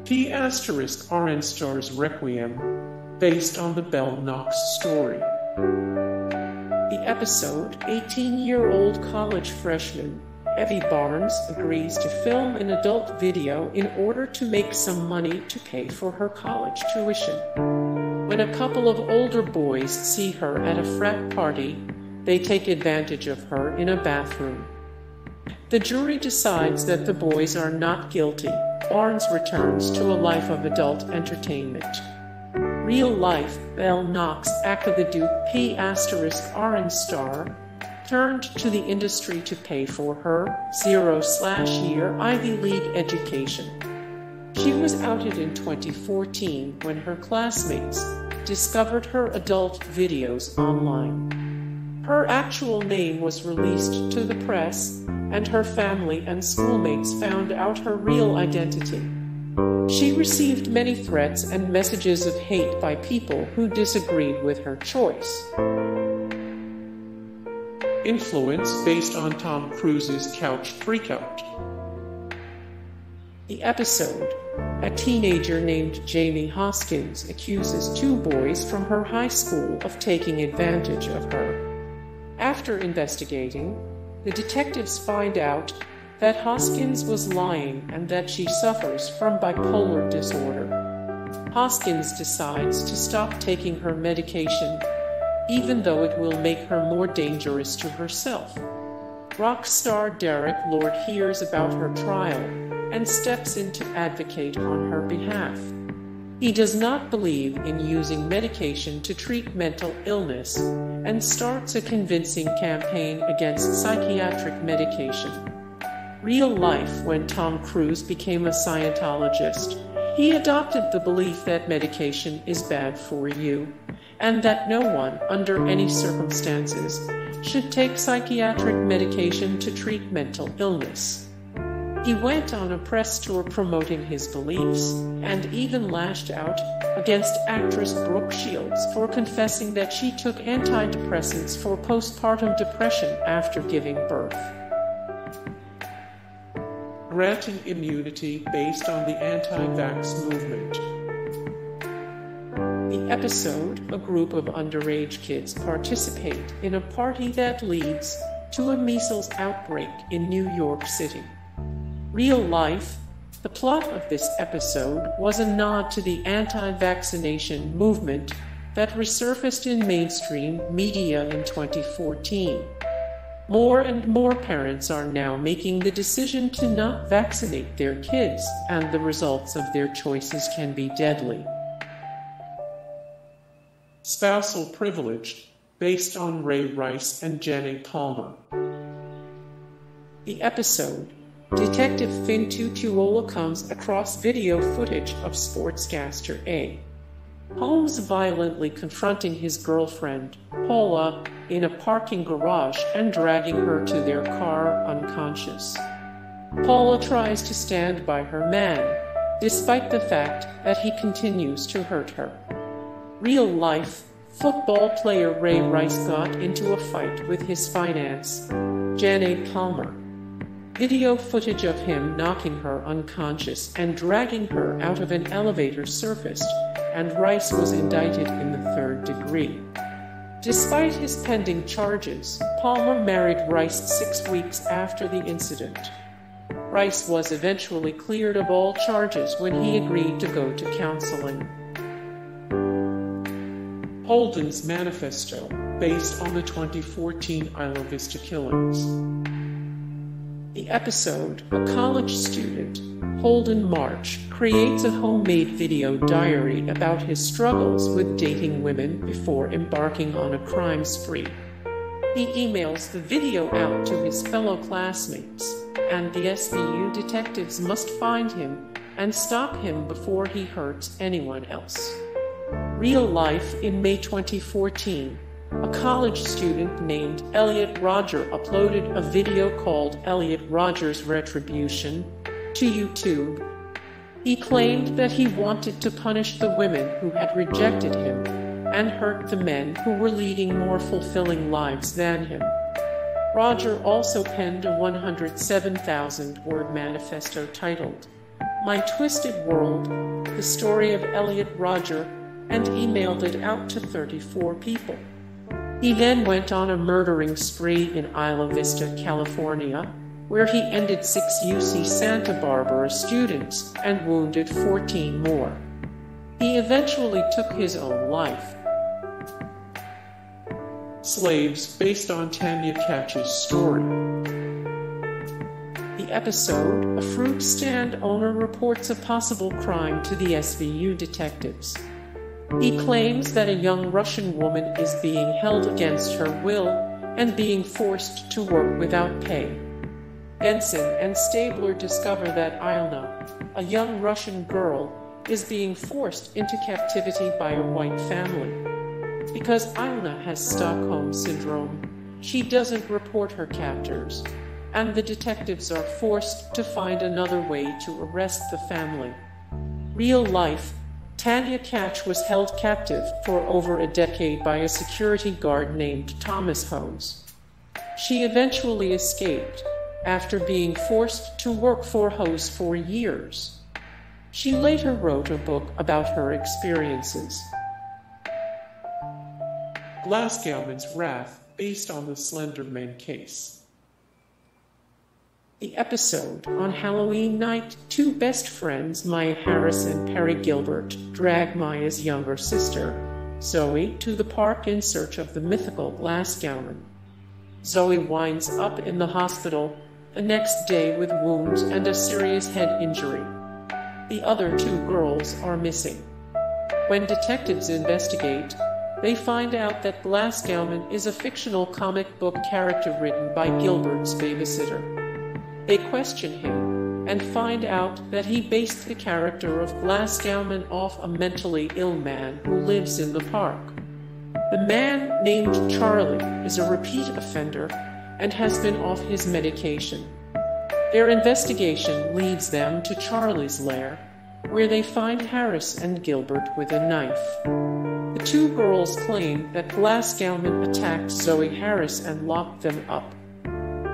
rnstar's Requiem, based on the Belle Knox story. The episode, 18-year-old college freshman Evie Barnes agrees to film an adult video in order to make some money to pay for her college tuition. When a couple of older boys see her at a frat party, they take advantage of her in a bathroom. The jury decides that the boys are not guilty. Barnes returns to a life of adult entertainment. Real-life Belle Knox, aka the Duke *rnstar, turned to the industry to pay for her 0/year Ivy League education. She was outed in 2014 when her classmates discovered her adult videos online. Her actual name was released to the press, and her family and schoolmates found out her real identity. She received many threats and messages of hate by people who disagreed with her choice. Influence based on Tom Cruise's Couch Freakout. The episode, a teenager named Jamie Hoskins accuses two boys from her high school of taking advantage of her. After investigating, the detectives find out that Hoskins was lying and that she suffers from bipolar disorder. Hoskins decides to stop taking her medication, even though it will make her more dangerous to herself. Rock star Derek Lord hears about her trial and steps in to advocate on her behalf. He does not believe in using medication to treat mental illness and starts a convincing campaign against psychiatric medication. Real life, when Tom Cruise became a Scientologist, he adopted the belief that medication is bad for you, and that no one, under any circumstances, should take psychiatric medication to treat mental illness. He went on a press tour promoting his beliefs, and even lashed out against actress Brooke Shields for confessing that she took antidepressants for postpartum depression after giving birth. Granting immunity based on the anti-vax movement. The episode, a group of underage kids participate in a party that leads to a measles outbreak in New York City. Real life, the plot of this episode was a nod to the anti-vaccination movement that resurfaced in mainstream media in 2014. More and more parents are now making the decision to not vaccinate their kids, and the results of their choices can be deadly. Spousal privilege, based on Ray Rice and Janay Palmer. The episode, Detective Finn Tutuola comes across video footage of sportscaster A. Holmes violently confronting his girlfriend, Paula, in a parking garage and dragging her to their car unconscious. Paula tries to stand by her man, despite the fact that he continues to hurt her. Real-life, football player Ray Rice got into a fight with his finance, Janay Palmer. Video footage of him knocking her unconscious and dragging her out of an elevator surfaced, and Rice was indicted in the 3rd degree. Despite his pending charges, Palmer married Rice 6 weeks after the incident. Rice was eventually cleared of all charges when he agreed to go to counseling. Holden's Manifesto, based on the 2014 Isla Vista killings. The episode, a college student, Holden March, creates a homemade video diary about his struggles with dating women before embarking on a crime spree. He emails the video out to his fellow classmates, and the SVU detectives must find him and stop him before he hurts anyone else. Real life, in May 2014, a college student named Elliot Roger uploaded a video called Elliot Roger's Retribution to YouTube. He claimed that he wanted to punish the women who had rejected him and hurt the men who were leading more fulfilling lives than him. Roger also penned a 107,000-word manifesto titled My Twisted World, the story of Elliot Rodger, and emailed it out to 34 people. He then went on a murdering spree in Isla Vista, California, where he ended 6 UC Santa Barbara students and wounded 14 more. He eventually took his own life. Slaves, based on Tanya Kach's story. The episode, a fruit stand owner reports a possible crime to the SVU detectives. He claims that a young Russian woman is being held against her will and being forced to work without pay. Benson and Stabler discover that Isla, a young Russian girl, is being forced into captivity by a white family. Because Isla has Stockholm Syndrome, she doesn't report her captors, and the detectives are forced to find another way to arrest the family. Real life, Tanya Kach was held captive for over a decade by a security guard named Thomas Hose. She eventually escaped after being forced to work for Hose for years. She later wrote a book about her experiences. Glasgowman's Wrath, based on the Slender Man case. The episode, on Halloween night, 2 best friends, Maya Harris and Perry Gilbert, drag Maya's younger sister, Zoe, to the park in search of the mythical Glasgowman. Zoe winds up in the hospital the next day with wounds and a serious head injury. The other 2 girls are missing. When detectives investigate, they find out that Glasgowman is a fictional comic book character written by Gilbert's babysitter. They question him and find out that he based the character of Glasgowman off a mentally ill man who lives in the park. The man, named Charlie, is a repeat offender and has been off his medication. Their investigation leads them to Charlie's lair, where they find Harris and Gilbert with a knife. The 2 girls claim that Glasgowman attacked Zoe Harris and locked them up.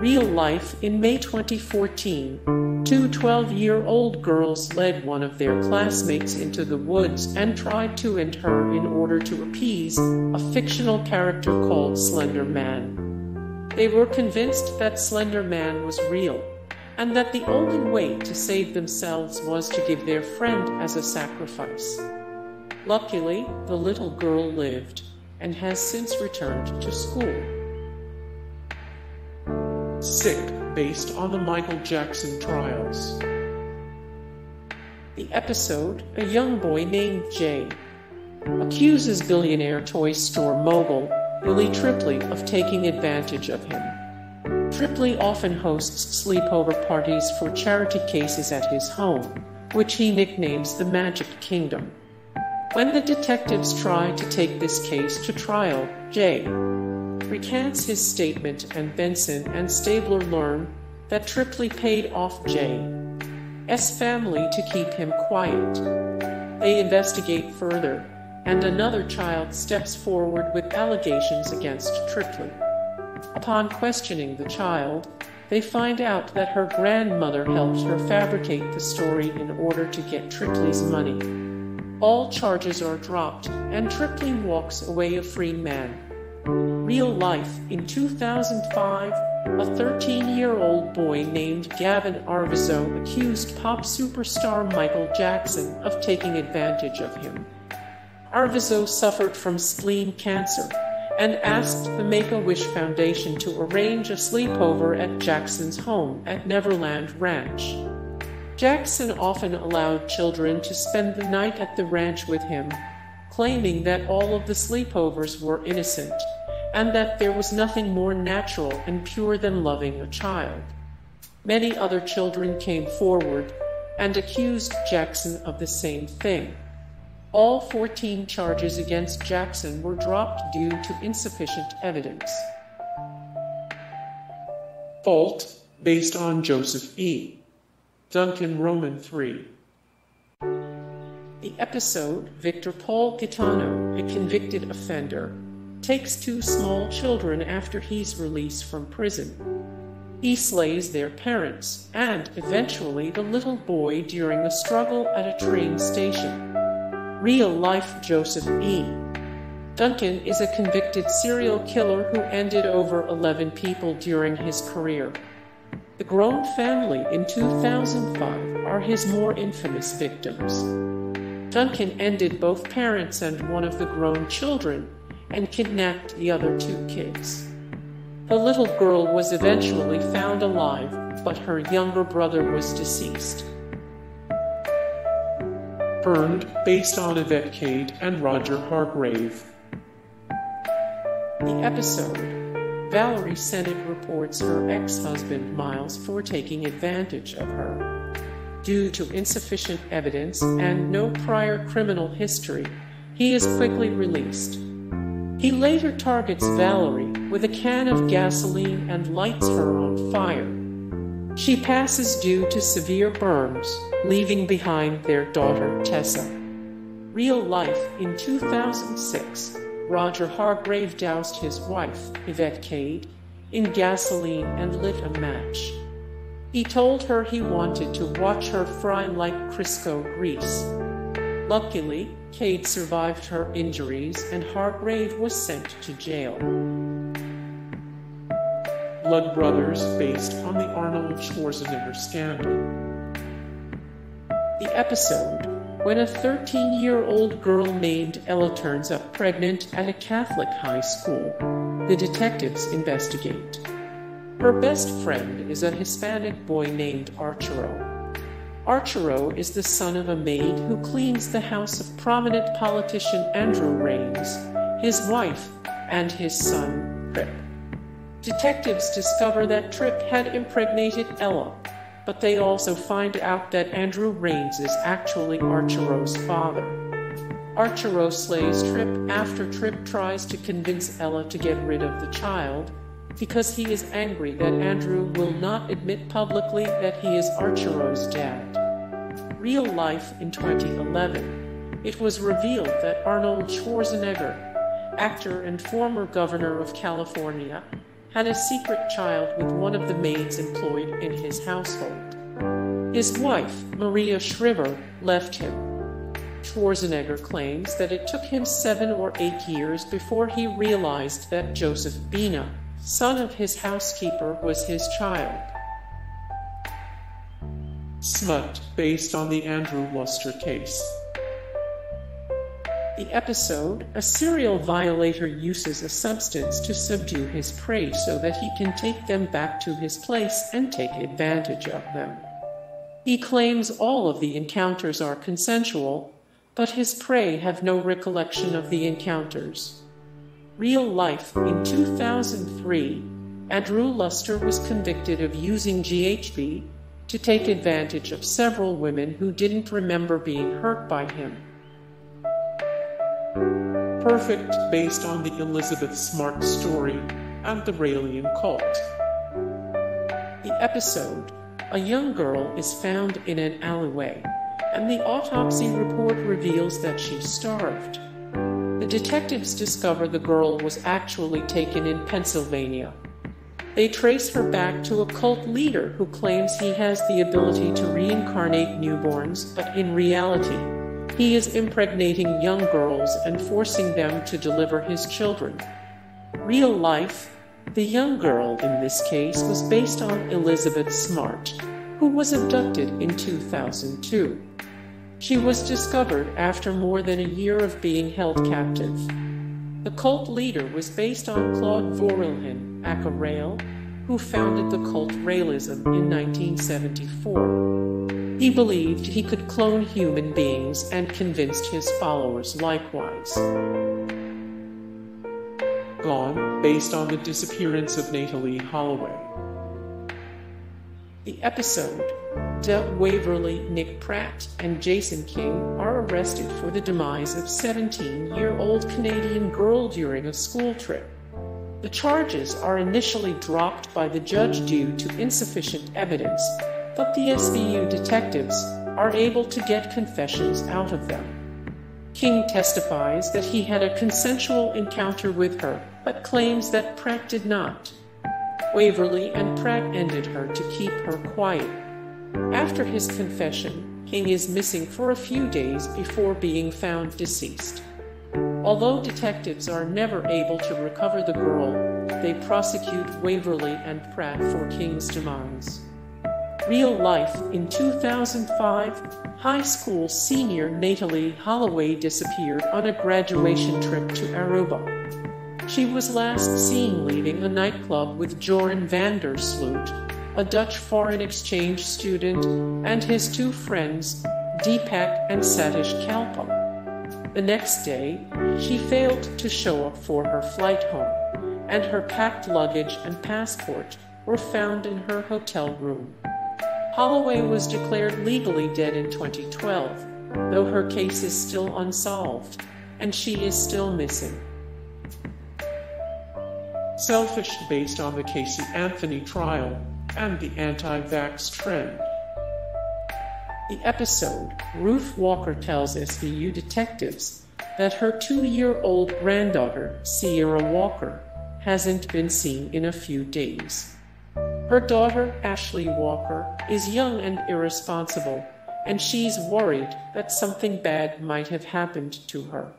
Real life, in May 2014, 2 12-year-old girls led one of their classmates into the woods and tried to end her in order to appease a fictional character called Slender Man. They were convinced that Slender Man was real, and that the only way to save themselves was to give their friend as a sacrifice. Luckily, the little girl lived, and has since returned to school. Sick, based on the Michael Jackson trials. The episode, a young boy named Jay, accuses billionaire toy store mogul Billy Tripley of taking advantage of him. Tripley often hosts sleepover parties for charity cases at his home, which he nicknames the Magic Kingdom. When the detectives try to take this case to trial, Jay recants his statement, and Benson and Stabler learn that Tripley paid off Jay's family to keep him quiet. They investigate further, and another child steps forward with allegations against Tripley. Upon questioning the child, they find out that her grandmother helped her fabricate the story in order to get Tripley's money. All charges are dropped, and Tripley walks away a free man. Real life, in 2005, a 13-year-old boy named Gavin Arvizo accused pop superstar Michael Jackson of taking advantage of him. Arvizo suffered from spleen cancer and asked the Make-A-Wish Foundation to arrange a sleepover at Jackson's home at Neverland Ranch. Jackson often allowed children to spend the night at the ranch with him, claiming that all of the sleepovers were innocent, and that there was nothing more natural and pure than loving a child. Many other children came forward and accused Jackson of the same thing. All 14 charges against Jackson were dropped due to insufficient evidence. Fault, based on Joseph E. Duncan Roman 3. The episode, Victor Paul Gitano, a convicted offender, takes 2 small children after he's released from prison. He slays their parents and, eventually, the little boy during a struggle at a train station. Real-life Joseph E. Duncan is a convicted serial killer who ended over 11 people during his career. The Grown family in 2005 are his more infamous victims. Duncan ended both parents and one of the grown children and kidnapped the other 2 kids. The little girl was eventually found alive, but her younger brother was deceased. Burned, based on Yvette, Cade, and Roger Hargrave. The episode, Valerie Sennett reports her ex-husband Miles for taking advantage of her. Due to insufficient evidence and no prior criminal history, he is quickly released. He later targets Valerie with a can of gasoline and lights her on fire. She passes due to severe burns, leaving behind their daughter Tessa. Real life in 2006, Roger Hargrave doused his wife, Yvette Cade, in gasoline and lit a match. He told her he wanted to watch her fry like Crisco grease. Luckily, Cade survived her injuries and Hargrave was sent to jail. Blood Brothers, based on the Arnold Schwarzenegger scandal. The episode, when a 13-year-old girl named Ella turns up pregnant at a Catholic high school, the detectives investigate. Her best friend is a Hispanic boy named Arturo. Arturo is the son of a maid who cleans the house of prominent politician Andrew Raines, his wife, and his son, Trip. Detectives discover that Trip had impregnated Ella, but they also find out that Andrew Raines is actually Arturo's father. Arturo slays Trip after Trip tries to convince Ella to get rid of the child, because he is angry that Andrew will not admit publicly that he is Arturo's dad. Real life in 2011, it was revealed that Arnold Schwarzenegger, actor and former governor of California, had a secret child with one of the maids employed in his household. His wife, Maria Shriver, left him. Schwarzenegger claims that it took him 7 or 8 years before he realized that Joseph Bina, son of his housekeeper, was his child. Smut, based on the Andrew Luster case. The episode, a serial violator uses a substance to subdue his prey so that he can take them back to his place and take advantage of them. He claims all of the encounters are consensual, but his prey have no recollection of the encounters. Real life in 2003, Andrew Luster was convicted of using GHB to take advantage of several women who didn't remember being hurt by him. Perfect, based on the Elizabeth Smart story and the Raelian cult. The episode, a young girl is found in an alleyway, and the autopsy report reveals that she starved. The detectives discover the girl was actually taken in Pennsylvania. They trace her back to a cult leader who claims he has the ability to reincarnate newborns, but in reality, he is impregnating young girls and forcing them to deliver his children. Real life, the young girl in this case was based on Elizabeth Smart, who was abducted in 2002. She was discovered after more than a year of being held captive. The cult leader was based on Claude Vorilhon, aka Rael, who founded the cult Raelism in 1974. He believed he could clone human beings and convinced his followers likewise. Gone, based on the disappearance of Natalie Holloway. The episode, De Waverly, Nick Pratt, and Jason King are arrested for the demise of 17-year-old Canadian girl during a school trip. The charges are initially dropped by the judge due to insufficient evidence, but the SVU detectives are able to get confessions out of them. King testifies that he had a consensual encounter with her, but claims that Pratt did not. Waverly and Pratt ended her to keep her quiet. After his confession, King is missing for a few days before being found deceased. Although detectives are never able to recover the girl, they prosecute Waverly and Pratt for King's demise. Real life. In 2005, high school senior Natalie Holloway disappeared on a graduation trip to Aruba. She was last seen leaving a nightclub with Joran van der Sloot, a Dutch foreign exchange student, and his two friends, Deepak and Satish Kalpa. The next day, she failed to show up for her flight home, and her packed luggage and passport were found in her hotel room. Holloway was declared legally dead in 2012, though her case is still unsolved, and she is still missing. Selfish, based on the Casey Anthony trial and the anti-vax trend. The episode, Ruth Walker tells SVU detectives that her 2-year-old granddaughter, Sierra Walker, hasn't been seen in a few days. Her daughter, Ashley Walker, is young and irresponsible, and she's worried that something bad might have happened to her.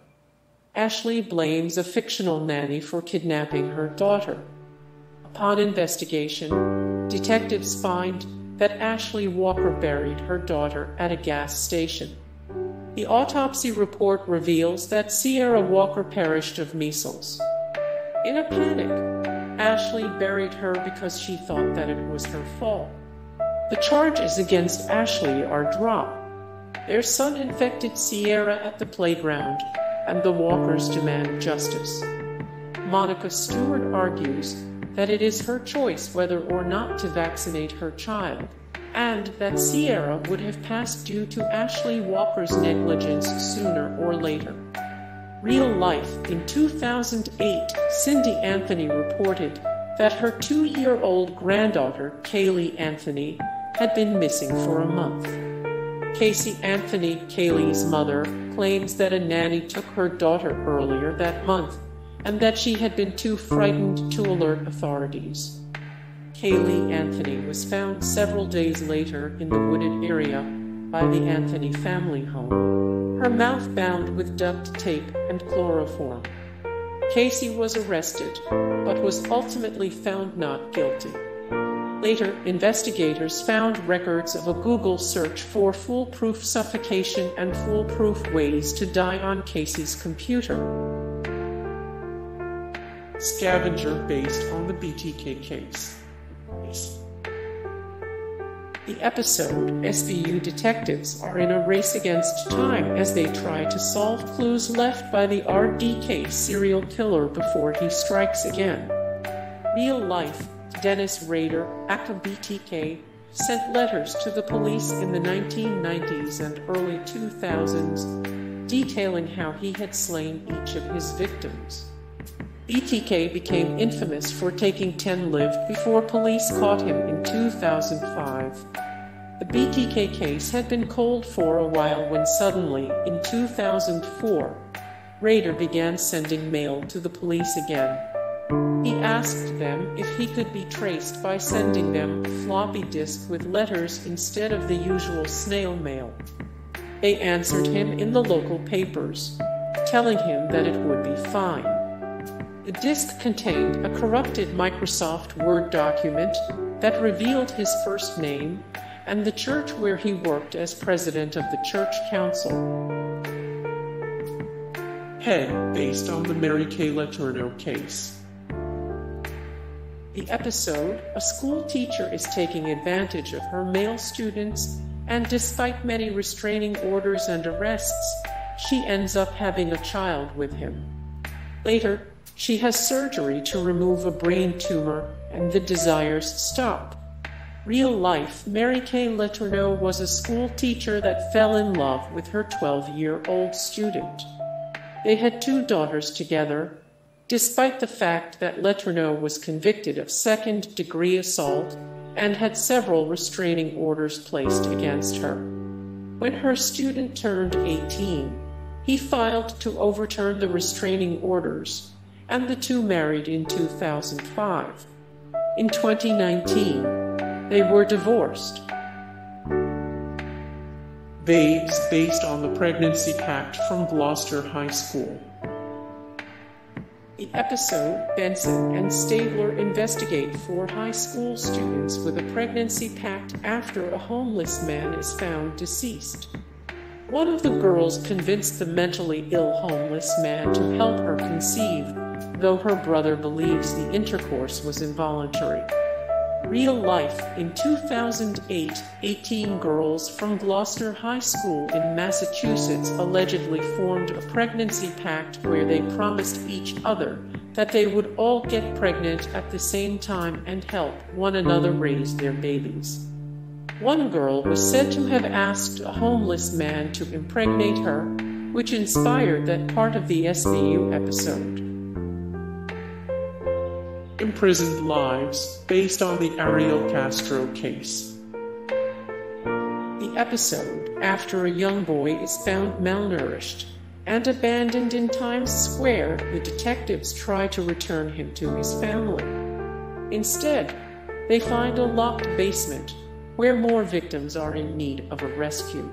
Ashley blames a fictional nanny for kidnapping her daughter. Upon investigation, detectives find that Ashley Walker buried her daughter at a gas station. The autopsy report reveals that Sierra Walker perished of measles. In a panic, Ashley buried her because she thought that it was her fault. The charges against Ashley are dropped. Their son infected Sierra at the playground, and the Walkers demand justice. Monica Stewart argues that it is her choice whether or not to vaccinate her child, and that Sierra would have passed due to Ashley Walker's negligence sooner or later. Real life. In 2008, Cindy Anthony reported that her 2-year-old granddaughter, Kaylee Anthony, had been missing for a month. Casey Anthony, Kaylee's mother, claims that a nanny took her daughter earlier that month and that she had been too frightened to alert authorities. Kaylee Anthony was found several days later in the wooded area by the Anthony family home, her mouth bound with duct tape and chloroform. Casey was arrested, but was ultimately found not guilty. Later, investigators found records of a Google search for foolproof suffocation and foolproof ways to die on Casey's computer. Scavenger, based on the BTK case. The episode, SVU detectives are in a race against time as they try to solve clues left by the RDK serial killer before he strikes again. Real life. Dennis Rader, aka BTK, sent letters to the police in the 1990s and early 2000s, detailing how he had slain each of his victims. BTK became infamous for taking 10 lives before police caught him in 2005. The BTK case had been cold for a while when suddenly, in 2004, Rader began sending mail to the police again. He asked them if he could be traced by sending them a floppy disk with letters instead of the usual snail mail. They answered him in the local papers, telling him that it would be fine. The disk contained a corrupted Microsoft Word document that revealed his first name and the church where he worked as president of the church council. Head, based on the Mary Kay Letourneau case. The episode, a school teacher is taking advantage of her male students, and despite many restraining orders and arrests, she ends up having a child with him. Later, she has surgery to remove a brain tumor, and the desires stop. Real life. Mary Kay Letourneau was a school teacher that fell in love with her 12-year-old student. They had 2 daughters together, despite the fact that Letourneau was convicted of second-degree assault and had several restraining orders placed against her. When her student turned 18, he filed to overturn the restraining orders, and the two married in 2005. In 2019, they were divorced. Babes based on the pregnancy pact from Gloucester High School. The episode, Benson and Stabler investigate 4 high school students with a pregnancy pact after a homeless man is found deceased. One of the girls convinced the mentally ill homeless man to help her conceive, though her brother believes the intercourse was involuntary. Real life. In 2008, 18 girls from Gloucester High School in Massachusetts allegedly formed a pregnancy pact where they promised each other that they would all get pregnant at the same time and help one another raise their babies. One girl was said to have asked a homeless man to impregnate her, which inspired that part of the SVU episode. Imprisoned Lives, based on the Ariel Castro case. The episode, after a young boy is found malnourished and abandoned in Times Square, the detectives try to return him to his family. Instead, they find a locked basement where more victims are in need of a rescue.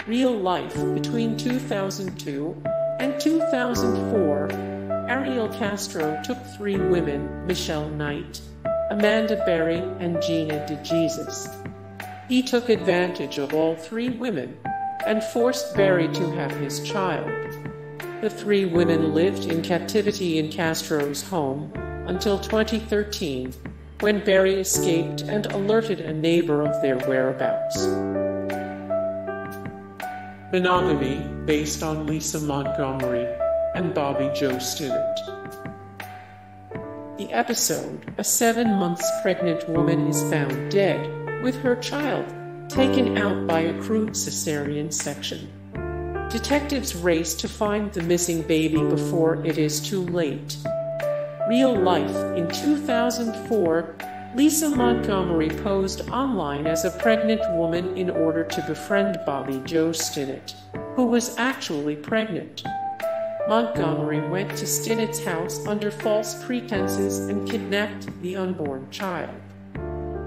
Real life. Between 2002 and 2004, Ariel Castro took 3 women, Michelle Knight, Amanda Berry, and Gina DeJesus. He took advantage of all 3 women and forced Berry to have his child. The 3 women lived in captivity in Castro's home until 2013, when Berry escaped and alerted a neighbor of their whereabouts. Monogamy, based on Lisa Montgomery and Bobby Joe Stinnett. The episode, a 7 months pregnant woman is found dead, with her child taken out by a crude cesarean section. Detectives race to find the missing baby before it is too late. Real life. In 2004, Lisa Montgomery posed online as a pregnant woman in order to befriend Bobby Joe Stinnett, who was actually pregnant. Montgomery went to Stinnett's house under false pretenses and kidnapped the unborn child.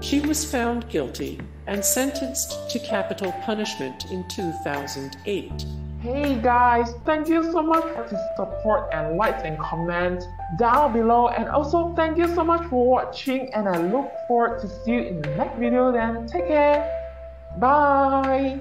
She was found guilty and sentenced to capital punishment in 2008. Hey guys, thank you so much for the support and likes and comments down below, and also thank you so much for watching, and I look forward to see you in the next video. Then take care, bye.